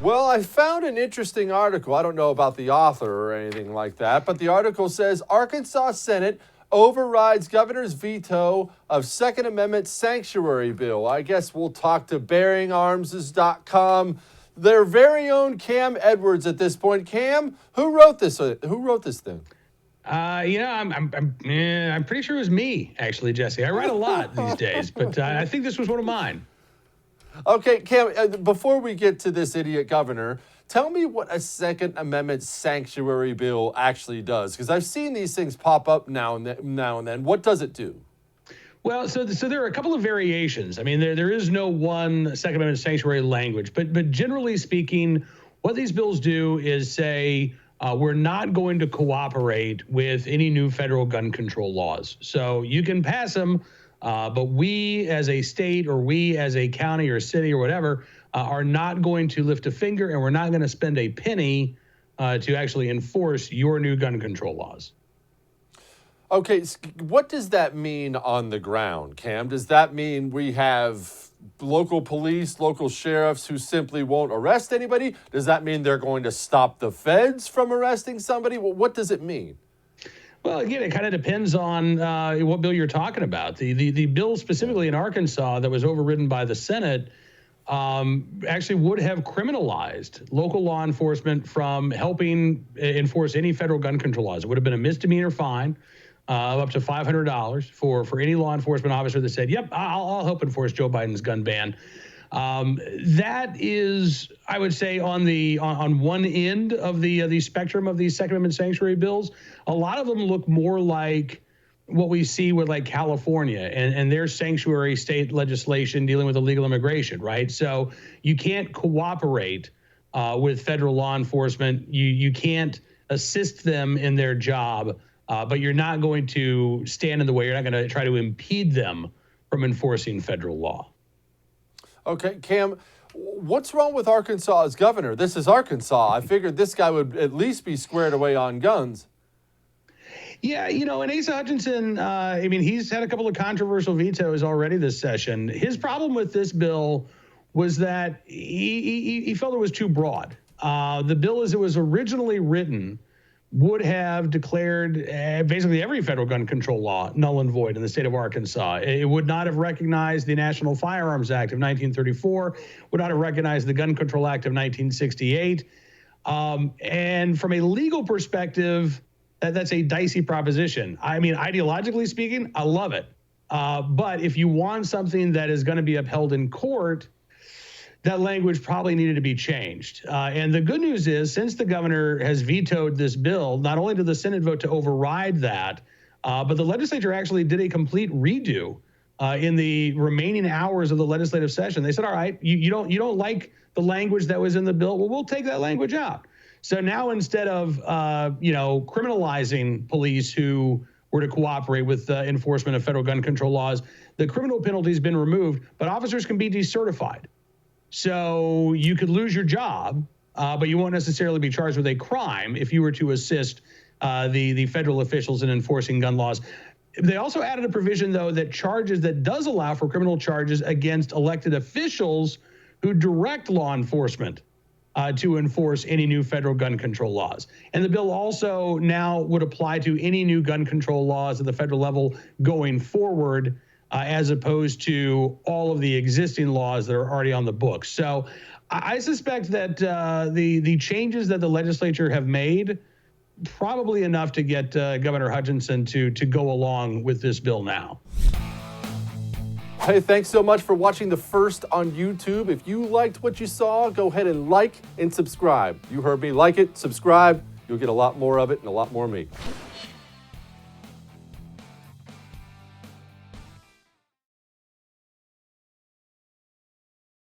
Well, I found an interesting article. I don't know about the author or anything like that, but the article says Arkansas Senate overrides governor's veto of Second Amendment sanctuary bill. I guess we'll talk to bearingarms.com, their very own Cam Edwards at this point. Cam, who wrote this? Who wrote this thing? I'm pretty sure it was me, actually, Jesse. I write a lot these days, but I think this was one of mine. Okay, Cam, before we get to this idiot governor, tell me what a Second Amendment sanctuary bill actually does, because I've seen these things pop up now and then. What does it do? Well, so there are a couple of variations. I mean, there is no one Second Amendment sanctuary language, but generally speaking, what these bills do is say we're not going to cooperate with any new federal gun control laws. So you can pass them, but we as a state or we as a county or city or whatever are not going to lift a finger, and we're not going to spend a penny to actually enforce your new gun control laws. Okay, what does that mean on the ground, Cam? Does that mean we have local police, local sheriffs who simply won't arrest anybody? Does that mean they're going to stop the feds from arresting somebody? Well, what does it mean? Well, again, it kind of depends on what bill you're talking about. The bill specifically in Arkansas that was overridden by the Senate actually would have criminalized local law enforcement from helping enforce any federal gun control laws. It would have been a misdemeanor fine of up to $500 for any law enforcement officer that said, yep, I'll help enforce Joe Biden's gun ban. That is, I would say, on one end of the spectrum of these Second Amendment sanctuary bills. A lot of them look more like what we see with like California and their sanctuary state legislation dealing with illegal immigration, right? So you can't cooperate with federal law enforcement. You can't assist them in their job, but you're not going to stand in the way. You're not going to try to impede them from enforcing federal law. Okay, Cam, what's wrong with Arkansas as governor? This is Arkansas. I figured this guy would at least be squared away on guns. Yeah, and Asa Hutchinson, he's had a couple of controversial vetoes already this session. His problem with this bill was that he felt it was too broad. The bill, as it was originally written, would have declared basically every federal gun control law null and void in the state of Arkansas. It would not have recognized the National Firearms Act of 1934, would not have recognized the Gun Control Act of 1968. And from a legal perspective, that's a dicey proposition. I mean, ideologically speaking, I love it. But if you want something that is going to be upheld in court, that language probably needed to be changed. And the good news is, since the governor has vetoed this bill, not only did the Senate vote to override that, but the legislature actually did a complete redo in the remaining hours of the legislative session. They said, all right, you don't like the language that was in the bill? Well, we'll take that language out. So now instead of, criminalizing police who were to cooperate with enforcement of federal gun control laws, the criminal penalty has been removed, but officers can be decertified. So you could lose your job, but you won't necessarily be charged with a crime if you were to assist the federal officials in enforcing gun laws. They also added a provision, though, that does allow for criminal charges against elected officials who direct law enforcement to enforce any new federal gun control laws. And the bill also now would apply to any new gun control laws at the federal level going forward, as opposed to all of the existing laws that are already on the books. So I suspect that the changes that the legislature have made, probably enough to get Governor Hutchinson to go along with this bill now. Hey, thanks so much for watching The First on YouTube. If you liked what you saw, go ahead and like and subscribe. You heard me. Like it, subscribe. You'll get a lot more of it and a lot more of me.